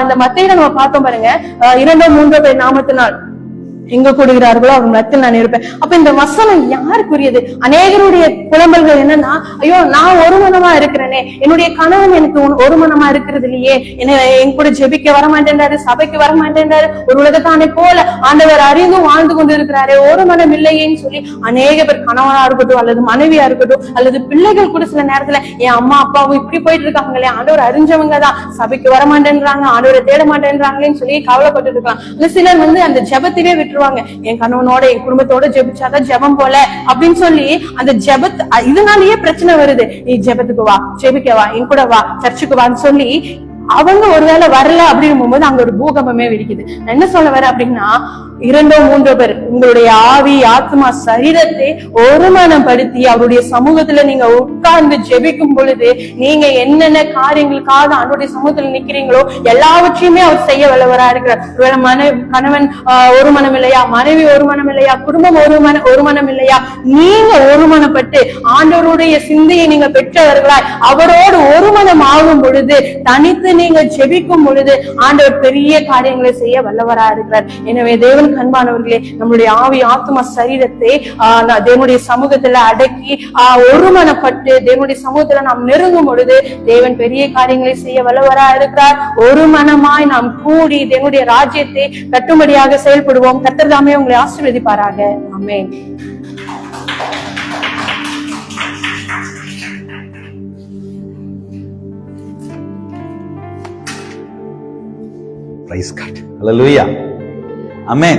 இந்த மத்தேயுல நம்ம பார்த்தோம் பாருங்க, 2 3 பேர் நாமத்தினால் எங்க கூடுகிறார்களோ அவர் மத்தியில் நான் இருப்பேன். அப்ப இந்த வசனம் யாருக்குரியது? அநேகருடைய புலம்பல்கள் என்னன்னா, ஐயோ நான் ஒரு மனமா இருக்கிறேனே, என்னுடைய கணவன் எனக்கு ஒரு மனமா இருக்கிறது இல்லையே, என்ன என் கூட ஜெபிக்க வரமாட்டேன்றாரு, சபைக்கு வரமாட்டேன்றாரு, ஒரு உலகத்தானே போல ஆண்டவர் அறிந்தும் வாழ்ந்து கொண்டு இருக்கிறாரு, ஒரு மனம் இல்லையேன்னு சொல்லி அநேக பேர் கணவனா இருக்கட்டும் அல்லது மனைவியா இருக்கட்டும் அல்லது பிள்ளைகள் கூட சில நேரத்துல என் அம்மா அப்பாவும் இப்படி போயிட்டு இருக்காங்களே, ஆண்டவர் அறிஞ்சவங்க தான் சபைக்கு வரமாட்டேன்றாங்க, ஆண்டவரை தேட மாட்டேன்றாங்களேன்னு சொல்லி கவலைப்பட்டு இருக்கலாம். சிலர் அந்த ஜெபத்திலே விட்டு என் கணவனோட என் குடும்பத்தோட ஜெபிச்சாதான் ஜெபம் போல அப்படின்னு சொல்லி அந்த ஜெபத் இதனாலேயே பிரச்சனை வருது. நீ ஜெபத்துக்கு வா, ஜெபிக்க வா, என் கூட வா, சர்ச்சுக்கு வான்னு சொல்லி அவங்க ஒருவேளை வரல அப்படிங்கும் போது அங்க ஒரு பூகம்பமே வெடிக்குது. நான் என்ன சொல்ல வரேன் அப்படின்னா, 2 3 பேர் உங்களுடைய ஆவி ஆத்மா சரீரத்தை ஒருமனப்படுத்தி அவருடைய சமூகத்துல நீங்க உட்கார்ந்து ஜெபிக்கும் பொழுது நீங்க என்னென்ன காரியங்களுக்காக அவருடைய சமூகத்துல நிக்கிறீங்களோ எல்லாவற்றையுமே அவர் செய்ய வல்லவரா இருக்கிறார். ஒருவேளை கணவன் ஒரு மனம் இல்லையா, மனைவி ஒரு மனம் இல்லையா, குடும்பம் ஒரு மனம் இல்லையா, நீங்க ஒருமனப்பட்டு ஆண்டவருடைய சிந்தையை நீங்க பெற்றவர்களாய் அவரோடு ஒரு மனம் ஆகும் பொழுது, தனித்து நீங்க ஜெபிக்கும் பொழுது ஆண்டவர் பெரிய காரியங்களை செய்ய வல்லவரா இருக்கிறார். எனவே தேவன் அன்பானவர்களே, நம்மளுடைய ஆவி ஆத்மா சரீரத்தை தேவனுடைய சமூகத்துல அடக்கி ஒருமனப்பட்டு தேவனுடைய சமூகத்துல நாம் நெருங்கும் பொழுது தேவன் பெரிய காரியங்களை செய்ய வல்லவரா இருக்கிறார். ஒரு மனமாய் நாம் கூடி தேவனுடைய ராஜ்யத்தை கட்டும்படியாக செயல்படுவோம். கர்த்தர் தாமே உங்களை ஆசீர்வதிப்பாராக. ஆமென். Praise God. Hallelujah. Amen.